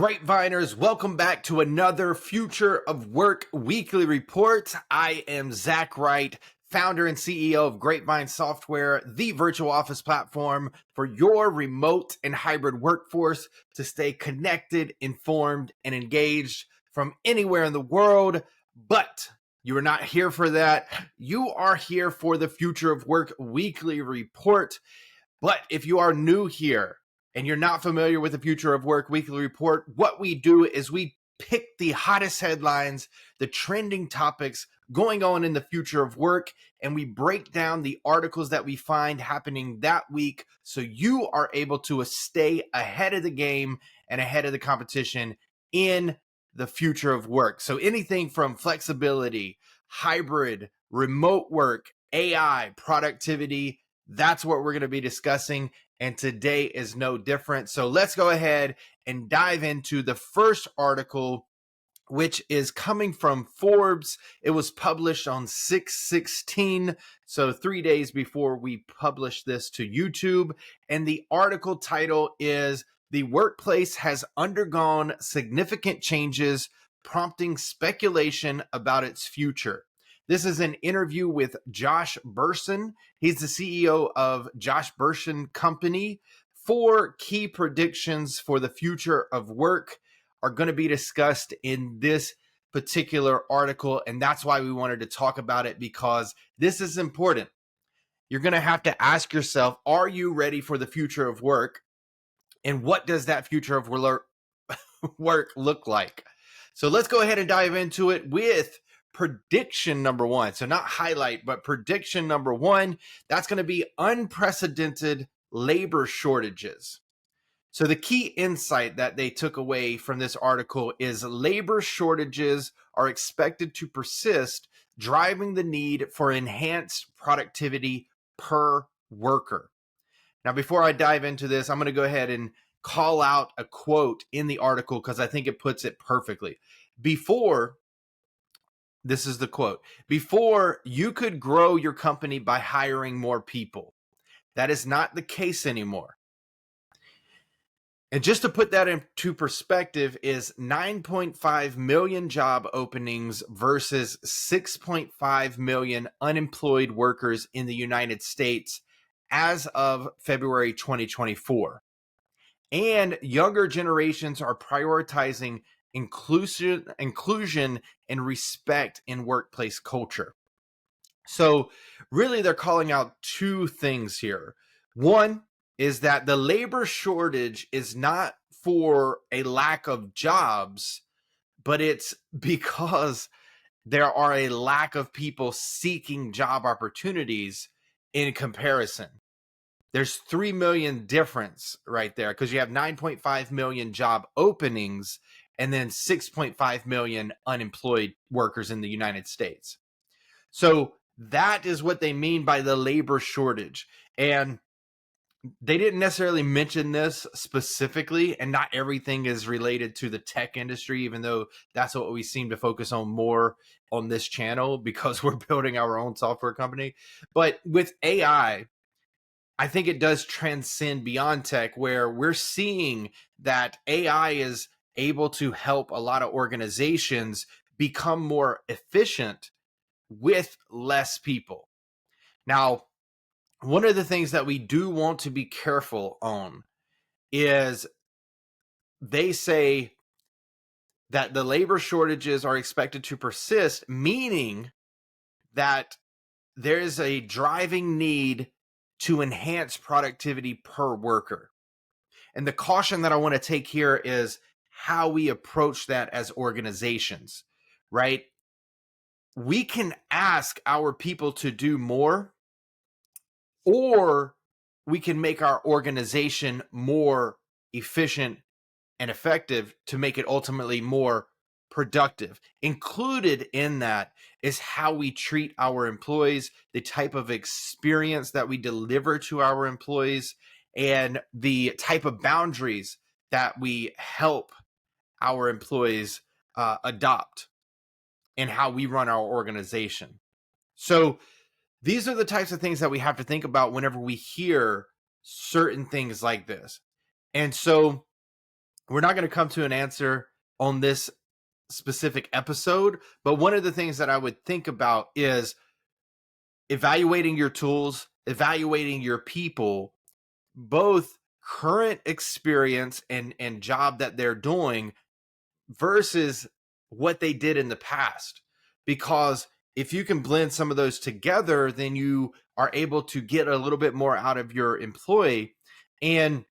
Grapeviners, welcome back to another Future of Work weekly report. I am Zach Wright, founder and CEO of Grapevine Software, the virtual office platform for your remote and hybrid workforce to stay connected, informed, and engaged from anywhere in the world. But you are not here for that. You are here for the Future of Work weekly report. But if you are new here, and you're not familiar with the Future of Work weekly report, what we do is we pick the hottest headlines, the trending topics going on in the future of work, and we break down the articles that we find happening that week so you are able to stay ahead of the game and ahead of the competition in the future of work. So anything from flexibility, hybrid, remote work, AI, productivity, that's what we're going to be discussing. And today is no different. So let's go ahead and dive into the first article, which is coming from Forbes. It was published on 6/16, so 3 days before we publish this to YouTube. And the article title is "The Workplace Has Undergone Significant Changes, Prompting Speculation About Its Future." This is an interview with Josh Bersin. He's the CEO of Josh Bersin Company. 4 key predictions for the future of work are going to be discussed in this particular article, and that's why we wanted to talk about it, because this is important. You're going to have to ask yourself, are you ready for the future of work? And what does that future of work look like? So let's go ahead and dive into it with prediction number 1. So not highlight, but prediction number 1, that's going to be unprecedented labor shortages. So the key insight that they took away from this article is labor shortages are expected to persist, driving the need for enhanced productivity per worker. Now, before I dive into this, I'm going to go ahead and call out a quote in the article because I think it puts it perfectly. This is the quote: "Before, you could grow your company by hiring more people. That is not the case anymore." And just to put that into perspective, is 9.5 million job openings versus 6.5 million unemployed workers in the United States as of February 2024. And younger generations are prioritizing inclusion and respect in workplace culture. So really, they're calling out 2 things here. One is that the labor shortage is not for a lack of jobs, but it's because there are a lack of people seeking job opportunities in comparison. There's 3 million difference right there, because you have 9.5 million job openings and then 6.5 million unemployed workers in the United States. So that is what they mean by the labor shortage. And they didn't necessarily mention this specifically, and not everything is related to the tech industry, even though that's what we seem to focus on more on this channel because we're building our own software company. But with AI, I think it does transcend beyond tech, where we're seeing that AI is able to help a lot of organizations become more efficient with less people. Now, one of the things that we do want to be careful on is they say that the labor shortages are expected to persist, meaning that there is a driving need to enhance productivity per worker. And the caution that I want to take here is how we approach that as organizations, right? We can ask our people to do more, or we can make our organization more efficient and effective to make it ultimately more productive. Included in that is how we treat our employees, the type of experience that we deliver to our employees, and the type of boundaries that we help our employees adopt in how we run our organization. So these are the types of things that we have to think about whenever we hear certain things like this. And so We're not going to come to an answer on this specific episode, but one of the things that I would think about is evaluating your tools, evaluating your people, both current experience and job that they're doing versus what they did in the past. Because if you can blend some of those together, then you are able to get a little bit more out of your employee. And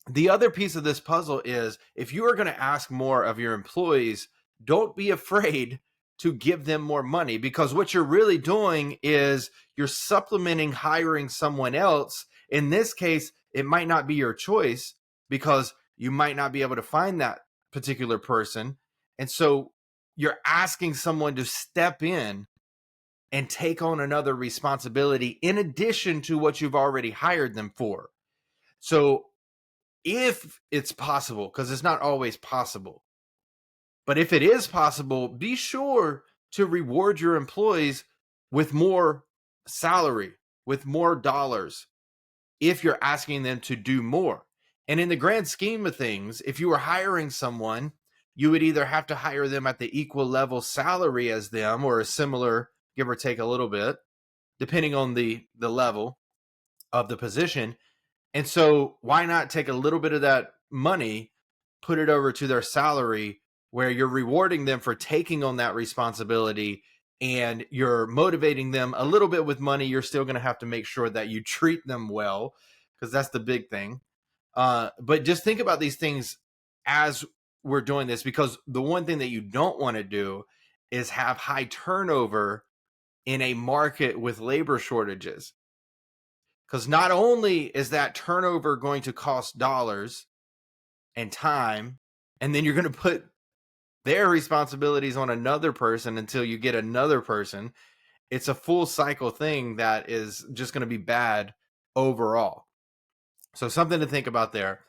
the other piece of this puzzle is, if you are going to ask more of your employees, don't be afraid to give them more money, because what you're really doing is you're supplementing hiring someone else. In this case, it might not be your choice because you might not be able to find that particular person. And so you're asking someone to step in and take on another responsibility in addition to what you've already hired them for. So if it's possible, because it's not always possible, but if it is possible, be sure to reward your employees with more salary, with more dollars, if you're asking them to do more. And in the grand scheme of things, if you were hiring someone, you would either have to hire them at the equal level salary as them, or a similar, give or take a little bit, depending on the level of the position. And so why not take a little bit of that money, put it over to their salary, where you're rewarding them for taking on that responsibility, and you're motivating them a little bit with money. You're still going to have to make sure that you treat them well, because that's the big thing. But just think about these things as we're doing this, because the one thing that you don't want to do is have high turnover in a market with labor shortages. Because not only is that turnover going to cost dollars and time, and then you're going to put their responsibilities on another person until you get another person. It's a full cycle thing that is just going to be bad overall. So something to think about there.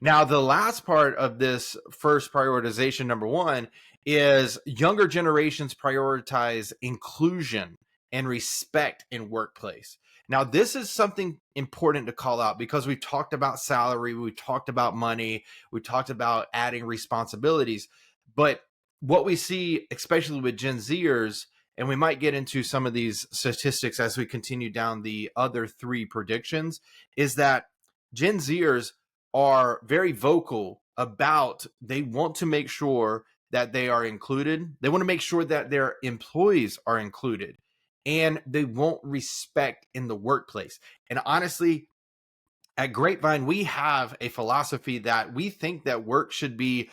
Now, the last part of this first prioritization, number one, is younger generations prioritize inclusion and respect in workplace. Now, this is something important to call out, because we've talked about salary, we talked about money, we talked about adding responsibilities. But what we see, especially with Gen Zers, and we might get into some of these statistics as we continue down the other three predictions, is that Gen Zers are very vocal about, they want to make sure that they are included. They want to make sure that their employees are included, and they want respect in the workplace. And honestly, at Grapevine, we have a philosophy that we think that work should be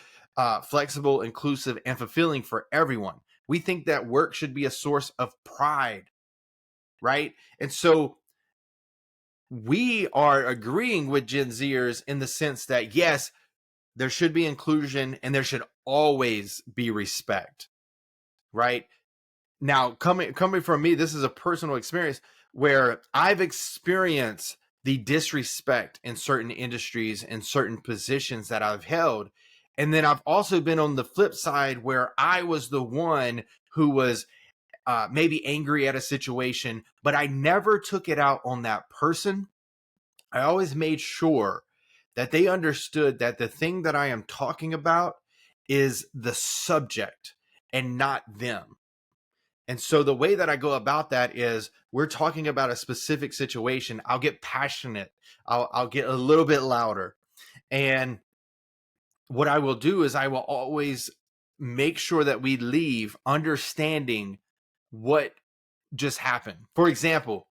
flexible, inclusive, and fulfilling for everyone. We think that work should be a source of pride, right? And so we are agreeing with Gen Zers in the sense that, yes, there should be inclusion and there should always be respect, right? Now, coming from me, this is a personal experience where I've experienced the disrespect in certain industries and certain positions that I've held. And then I've also been on the flip side where I was the one who was maybe angry at a situation, but I never took it out on that person. I always made sure that they understood that the thing that I am talking about is the subject and not them. And so the way that I go about that is, we're talking about a specific situation. I'll get passionate. I'll get a little bit louder. And what I will do is I will always make sure that we leave understanding what just happened. For example,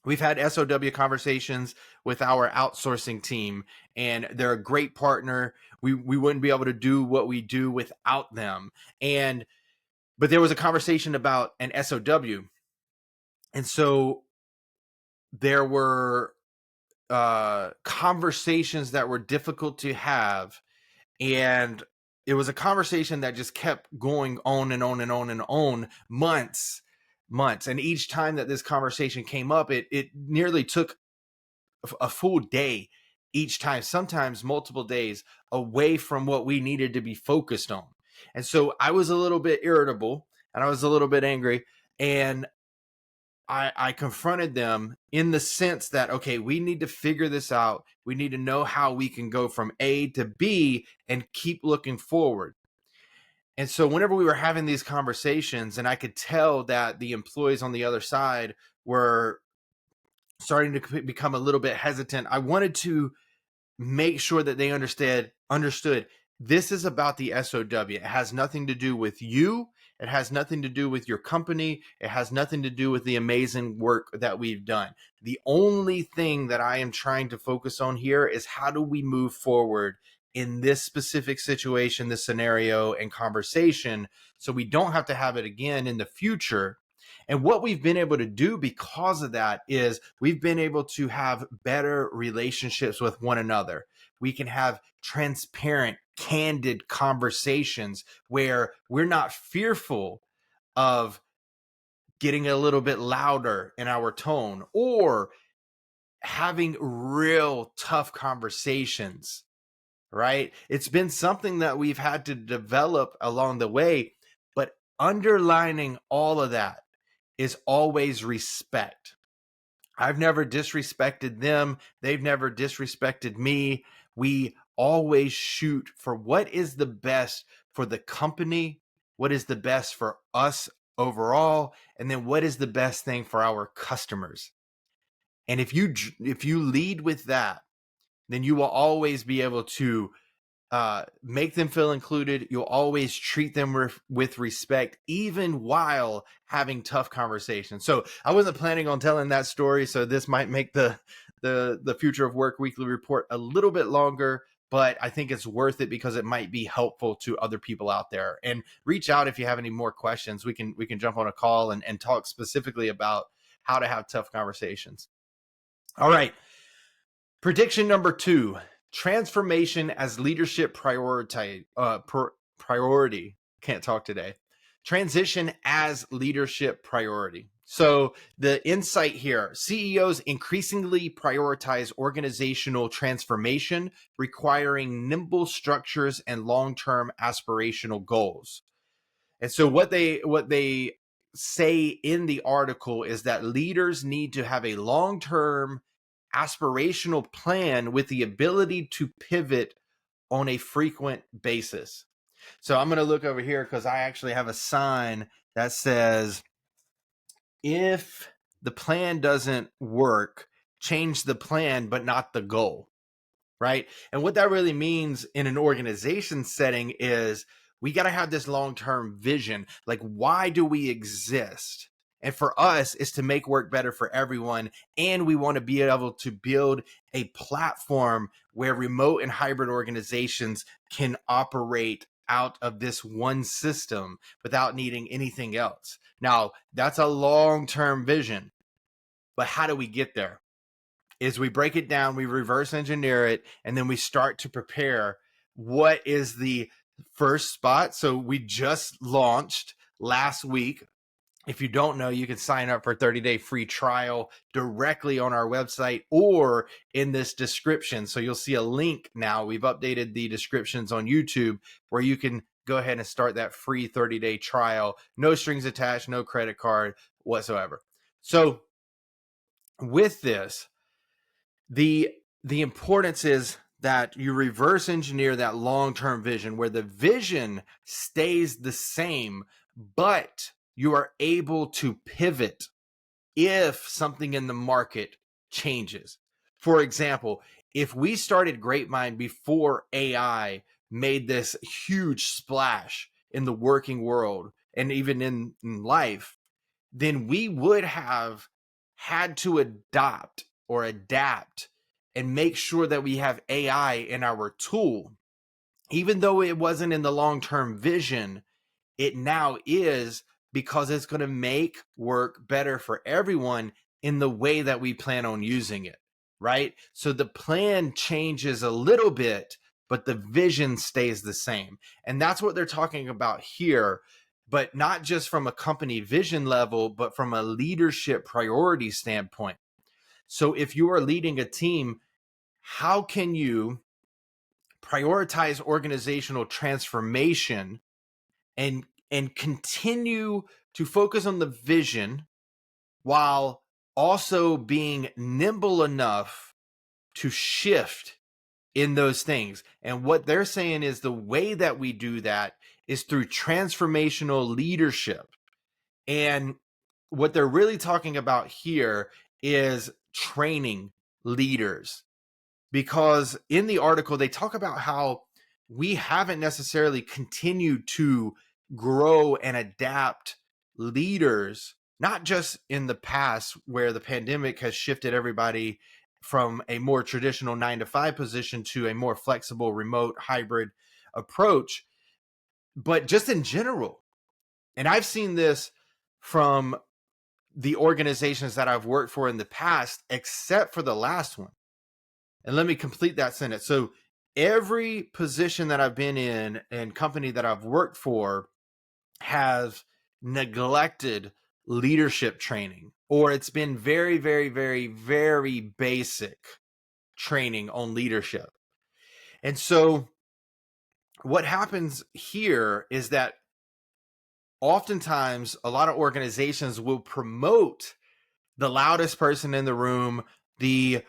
we've had SOW conversations with our outsourcing team, and they're a great partner. We wouldn't be able to do what we do without them. But there was a conversation about an SOW. And so there were conversations that were difficult to have. And it was a conversation that just kept going on and on and on and on, months. And each time that this conversation came up, it nearly took a full day each time, sometimes multiple days away from what we needed to be focused on. And so I was a little bit irritable and I was a little bit angry. And I confronted them in the sense that, okay, we need to figure this out. We need to know how we can go from A to B and keep looking forward. And so whenever we were having these conversations, and I could tell that the employees on the other side were starting to become a little bit hesitant, I wanted to make sure that they understood this is about the SOW. It has nothing to do with you. It has nothing to do with your company. It has nothing to do with the amazing work that we've done. The only thing that I am trying to focus on here is how do we move forward in this specific situation, this scenario and conversation, so we don't have to have it again in the future. And what we've been able to do because of that is we've been able to have better relationships with one another. We can have transparent, candid conversations where we're not fearful of getting a little bit louder in our tone or having real tough conversations, right? It's been something that we've had to develop along the way, but underlining all of that is always respect. I've never disrespected them. They've never disrespected me. We always shoot for what is the best for the company, what is the best for us overall, and then what is the best thing for our customers. And if you lead with that, then you will always be able to make them feel included. You'll always treat them with respect, even while having tough conversations. So I wasn't planning on telling that story, so this might make the Future of Work Weekly Report a little bit longer, but I think it's worth it because it might be helpful to other people out there. And reach out if you have any more questions. We can jump on a call and talk specifically about how to have tough conversations. All right. Prediction number 2, transformation as leadership priority. Can't talk today. Transition as leadership priority. So the insight here, CEOs increasingly prioritize organizational transformation, requiring nimble structures and long-term aspirational goals. And so what they say in the article is that leaders need to have a long-term aspirational plan with the ability to pivot on a frequent basis. So I'm going to look over here because I actually have a sign that says, if the plan doesn't work, change the plan, but not the goal. Right. And what that really means in an organization setting is we got to have this long-term vision. Like, why do we exist? And for us, is to make work better for everyone. And we want to be able to build a platform where remote and hybrid organizations can operate out of this one system without needing anything else. Now, that's a long-term vision. But how do we get there? Is we break it down, we reverse engineer it, and then we start to prepare what is the first spot. So we just launched last week. If you don't know, you can sign up for a 30-day free trial directly on our website or in this description. So you'll see a link now. We've updated the descriptions on YouTube where you can go ahead and start that free 30-day trial. No strings attached, no credit card whatsoever. So with this, the importance is that you reverse engineer that long-term vision where the vision stays the same, but you are able to pivot if something in the market changes. For example, if we started Grapevine before AI made this huge splash in the working world and even in life, then we would have had to adopt or adapt and make sure that we have AI in our tool. Even though it wasn't in the long-term vision, it now is, because it's going to make work better for everyone in the way that we plan on using it, right? So the plan changes a little bit, but the vision stays the same. And that's what they're talking about here, but not just from a company vision level, but from a leadership priority standpoint. So if you are leading a team, how can you prioritize organizational transformation and continue to focus on the vision, while also being nimble enough to shift in those things. And what they're saying is the way that we do that is through transformational leadership. And what they're really talking about here is training leaders, because in the article, they talk about how we haven't necessarily continued to grow and adapt leaders, not just in the past where the pandemic has shifted everybody from a more traditional 9 to 5 position to a more flexible, remote, hybrid approach, but just in general. And I've seen this from the organizations that I've worked for in the past, except for the last one. And let me complete that sentence. So every position that I've been in and company that I've worked for has neglected leadership training, or it's been very, very, very, very basic training on leadership. And so what happens here is that oftentimes a lot of organizations will promote the loudest person in the room, the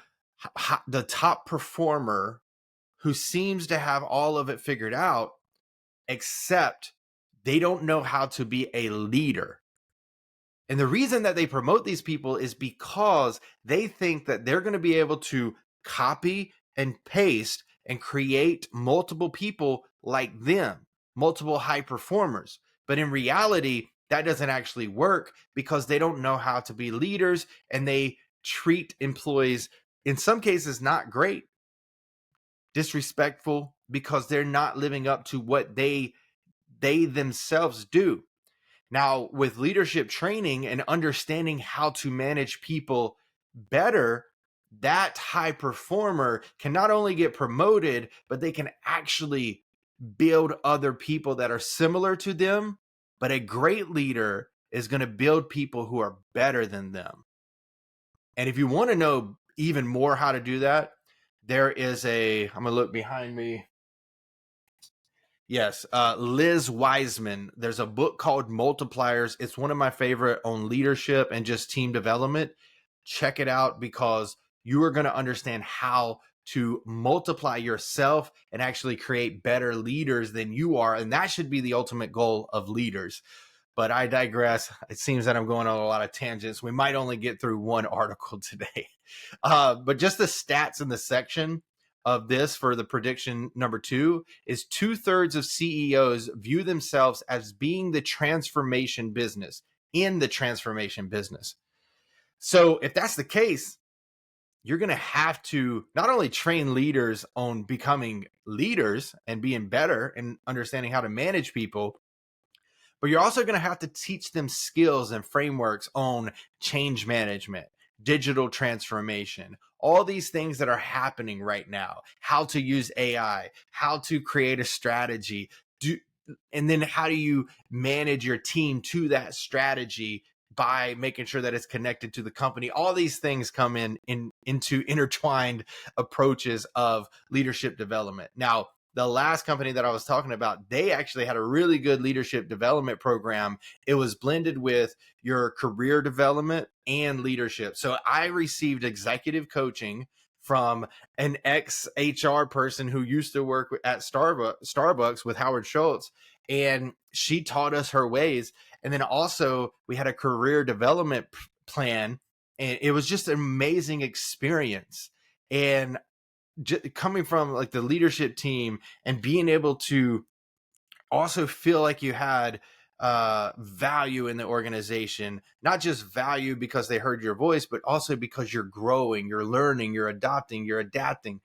top performer who seems to have all of it figured out, except they don't know how to be a leader. And the reason that they promote these people is because they think that they're going to be able to copy and paste and create multiple people like them, multiple high performers. But in reality, that doesn't actually work because they don't know how to be leaders, and they treat employees, in some cases, not great, disrespectful, because they're not living up to what they themselves do. Now, with leadership training and understanding how to manage people better, that high performer can not only get promoted, but they can actually build other people that are similar to them. But a great leader is going to build people who are better than them. And if you want to know even more how to do that, there is I'm going to look behind me. Yes, Liz Wiseman. There's a book called Multipliers. It's one of my favorite on leadership and just team development. Check it out, because you are going to understand how to multiply yourself and actually create better leaders than you are. And that should be the ultimate goal of leaders. But I digress. It seems that I'm going on a lot of tangents. We might only get through one article today. But just the stats in the section of this for the prediction number 2 is 2/3 of CEOs view themselves as being the transformation business, in the transformation business. So if that's the case, you're going to have to not only train leaders on becoming leaders and being better and understanding how to manage people, but you're also going to have to teach them skills and frameworks on change management, digital transformation, all these things that are happening right now, how to use AI, how to create a strategy, and then how do you manage your team to that strategy by making sure that it's connected to the company. All these things come into intertwined approaches of leadership development. Now, the last company that I was talking about, they actually had a really good leadership development program. It was blended with your career development and leadership. So I received executive coaching from an ex-HR person who used to work at Starbucks with Howard Schultz, and she taught us her ways. And then also we had a career development plan, and it was just an amazing experience. And coming from like the leadership team and being able to also feel like you had value in the organization, not just value because they heard your voice, but also because you're growing, you're learning, you're adopting, you're adapting.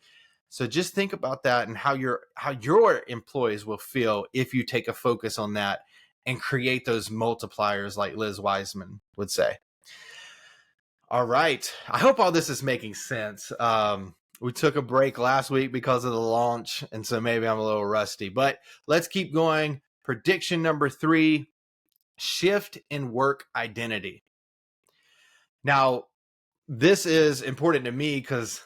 So just think about that and how your employees will feel if you take a focus on that and create those multipliers like Liz Wiseman would say. All right. I hope all this is making sense. We took a break last week because of the launch, and so maybe I'm a little rusty, but let's keep going. Prediction number 3, shift in work identity. Now, this is important to me because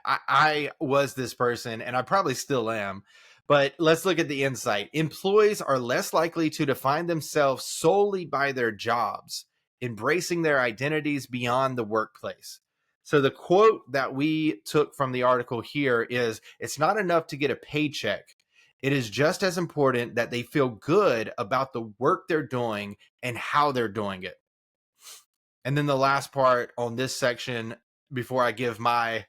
I was this person, and I probably still am, but let's look at the insight. Employees are less likely to define themselves solely by their jobs embracing their identities beyond the workplace. So the quote that we took from the article here is, it's not enough to get a paycheck. It is just as important that they feel good about the work they're doing and how they're doing it. And then the last part on this section, before I give my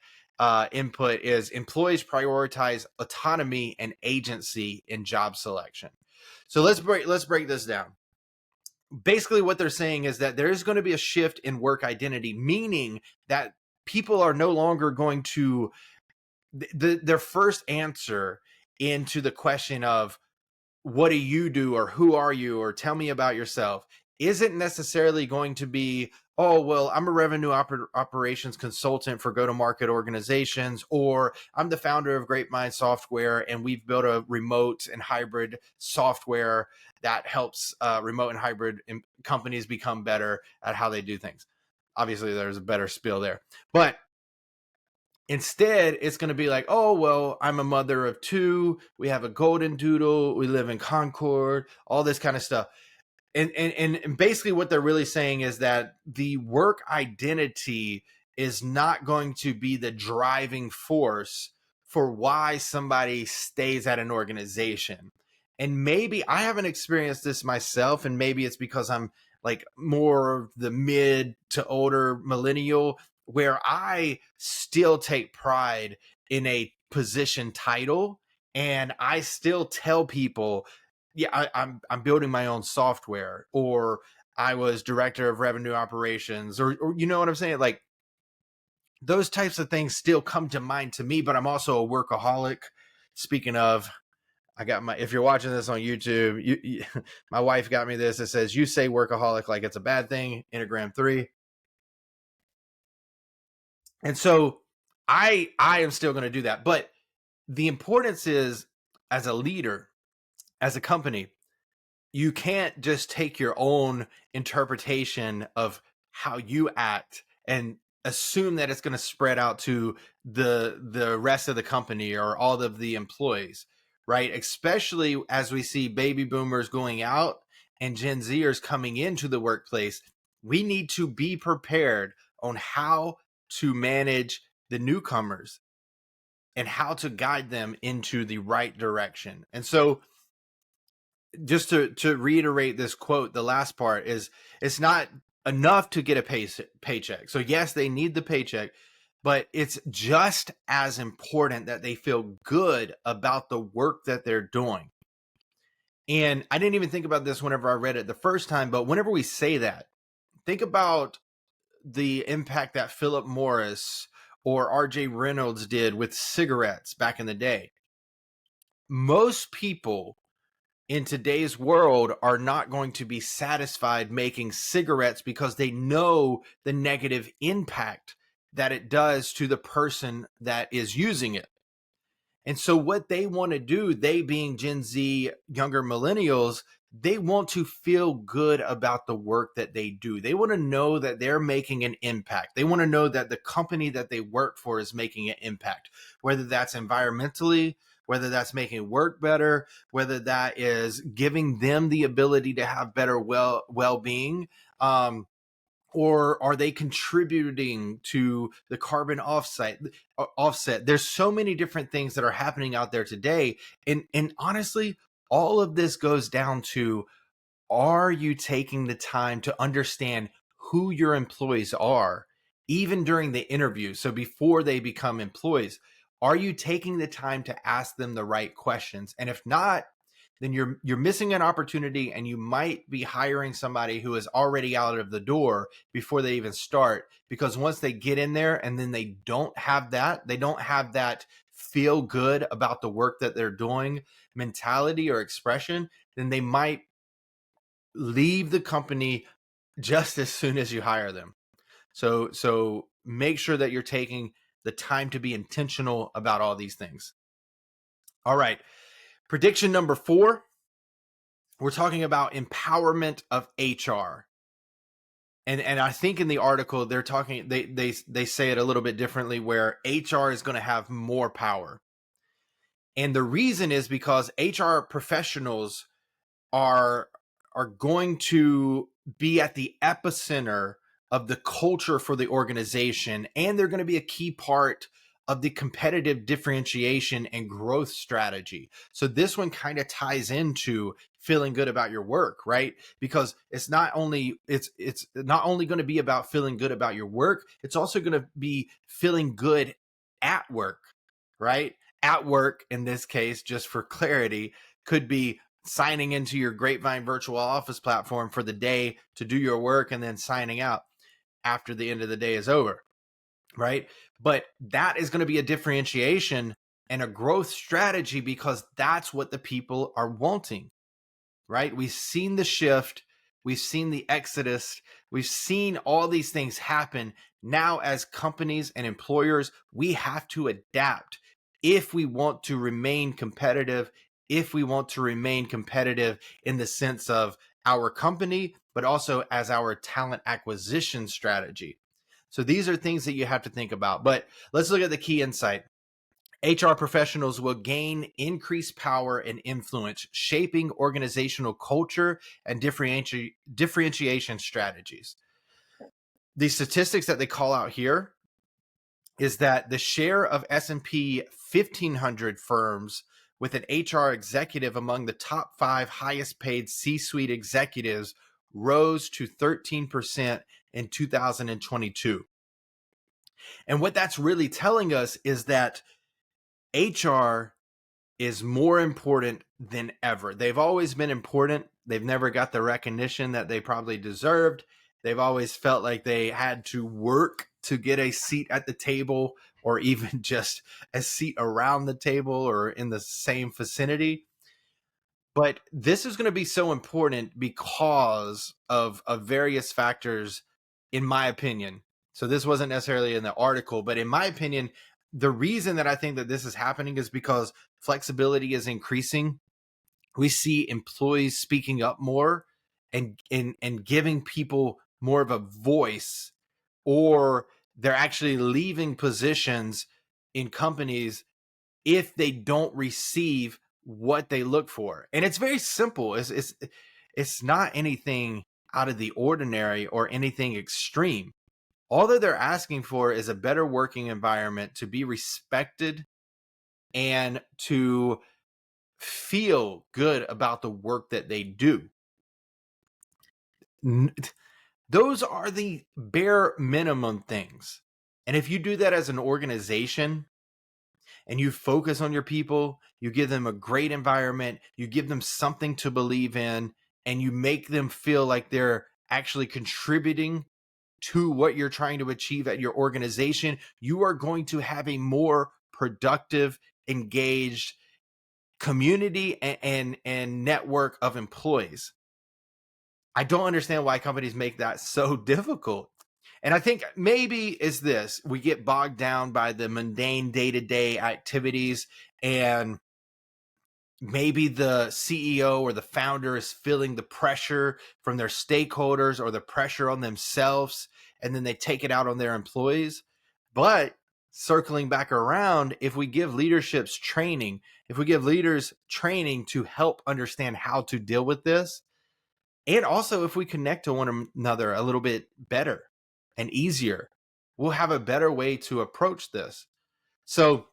input, is employees prioritize autonomy and agency in job selection. So let's break this down. Basically, what they're saying is that there is going to be a shift in work identity, meaning that people are no longer going to their first answer into the question of what do you do, or who are you, or tell me about yourself, isn't necessarily going to be, oh, well, I'm a revenue operations consultant for go-to-market organizations, or I'm the founder of Grapevine software and we've built a remote and hybrid software that helps remote and hybrid companies become better at how they do things. Obviously, there's a better spiel there, but instead, it's going to be like, oh, well, I'm a mother of two. We have a golden doodle. We live in Concord, all this kind of stuff. And basically what they're really saying is that the work identity is not going to be the driving force for why somebody stays at an organization. And maybe I haven't experienced this myself, and maybe it's because I'm like more the mid to older millennial, where I still take pride in a position title, and I still tell people, yeah, I'm building my own software, or I was director of revenue operations, or you know what I'm saying? Like, those types of things still come to mind to me, but I'm also a workaholic. Speaking of, I got if you're watching this on YouTube, my wife got me this. It says, you say workaholic like it's a bad thing, Enneagram 3. And so I am still going to do that. But the importance is, as a leader, as a company, you can't just take your own interpretation of how you act and assume that it's going to spread out to the rest of the company or all of the employees, right? Especially as we see baby boomers going out and Gen Zers coming into the workplace, we need to be prepared on how to manage the newcomers and how to guide them into the right direction. And so, just to reiterate this quote, the last part is, it's not enough to get a paycheck. So yes, they need the paycheck, but it's just as important that they feel good about the work that they're doing. And I didn't even think about this whenever I read it the first time, but whenever we say that, think about the impact that Philip Morris or RJ Reynolds did with cigarettes back in the day. Most people in today's world are not going to be satisfied making cigarettes because they know the negative impact that it does to the person that is using it. And so what they want to do, they being Gen Z, younger millennials, they want to feel good about the work that they do. They want to know that they're making an impact. They want to know that the company that they work for is making an impact, whether that's environmentally, whether that's making work better, whether that is giving them the ability to have better well-being, or are they contributing to the carbon offset? There's so many different things that are happening out there today. And honestly, all of this goes down to, are you taking the time to understand who your employees are, even during the interview? So before they become employees, are you taking the time to ask them the right questions? And if not, then you're missing an opportunity, and you might be hiring somebody who is already out of the door before they even start. Because once they get in there and then they don't have that feel good about the work that they're doing mentality or expression, then they might leave the company just as soon as you hire them. So make sure that you're taking the time to be intentional about all these things. All right. Prediction number 4, we're talking about empowerment of HR. And I think in the article they're talking, they say it a little bit differently, where HR is going to have more power. And the reason is because HR professionals are going to be at the epicenter of the culture for the organization, and they're going to be a key part of the competitive differentiation and growth strategy. So this one kind of ties into feeling good about your work, right? Because it's not only going to be about feeling good about your work, it's also going to be feeling good at work, right? At work, in this case, just for clarity, could be signing into your Grapevine virtual office platform for the day to do your work and then signing out after the end of the day is over, right? But that is going to be a differentiation and a growth strategy because that's what the people are wanting, right? We've seen the shift. We've seen the exodus. We've seen all these things happen. Now, as companies and employers, we have to adapt if we want to remain competitive, if we want to remain competitive in the sense of our company, but also as our talent acquisition strategy. So these are things that you have to think about. But let's look at the key insight. HR professionals will gain increased power and influence, shaping organizational culture and differentiation strategies. The statistics that they call out here is that the share of S&P 1500 firms with an HR executive among the top 5 highest paid C-suite executives rose to 13% in 2022. And what that's really telling us is that HR is more important than ever. They've always been important. They've never got the recognition that they probably deserved. They've always felt like they had to work to get a seat at the table or even just a seat around the table or in the same vicinity. But this is going to be so important because of various factors, in my opinion. So this wasn't necessarily in the article, but in my opinion, the reason that I think that this is happening is because flexibility is increasing. We see employees speaking up more and giving people more of a voice, or they're actually leaving positions in companies if they don't receive what they look for. And it's very simple. It's not anything out of the ordinary or anything extreme. All that they're asking for is a better working environment, to be respected and to feel good about the work that they do. Those are the bare minimum things. And if you do that as an organization and you focus on your people, you give them a great environment, you give them something to believe in, and you make them feel like they're actually contributing to what you're trying to achieve at your organization, you are going to have a more productive, engaged community and network of employees. I don't understand why companies make that so difficult. And I think maybe is this, we get bogged down by the mundane day-to-day activities, and maybe the CEO or the founder is feeling the pressure from their stakeholders or the pressure on themselves, and then they take it out on their employees. But circling back around, if we give leaderships training, if we give leaders training to help understand how to deal with this, and also if we connect to one another a little bit better and easier, we'll have a better way to approach this. So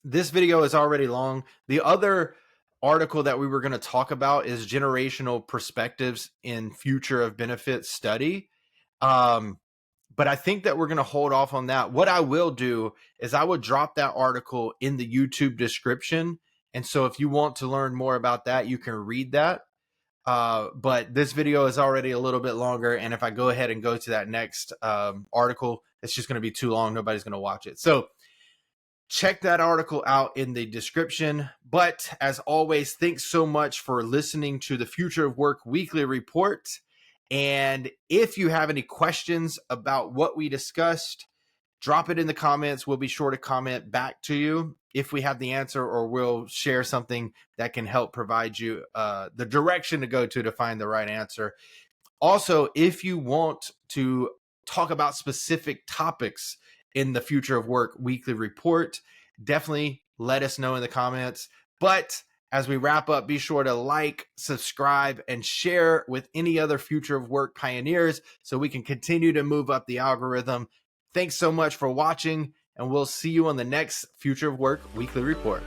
this video is already long. The other article that we were going to talk about is generational perspectives in future of benefits study. But I think that we're going to hold off on that. What I will do is I will drop that article in the YouTube description. And so if you want to learn more about that, you can read that. But this video is already a little bit longer. And if I go ahead and go to that next article, it's just going to be too long. Nobody's going to watch it. So check that article out in the description. But as always, thanks so much for listening to the Future of Work Weekly Report. And if you have any questions about what we discussed, drop it in the comments. We'll be sure to comment back to you if we have the answer, or we'll share something that can help provide you the direction to go to find the right answer. Also, if you want to talk about specific topics in the Future of Work Weekly Report, definitely let us know in the comments. But As we wrap up, be sure to like, subscribe, and share with any other future of work pioneers so we can continue to move up the algorithm. Thanks so much for watching, and we'll see you on the next Future of Work Weekly Report.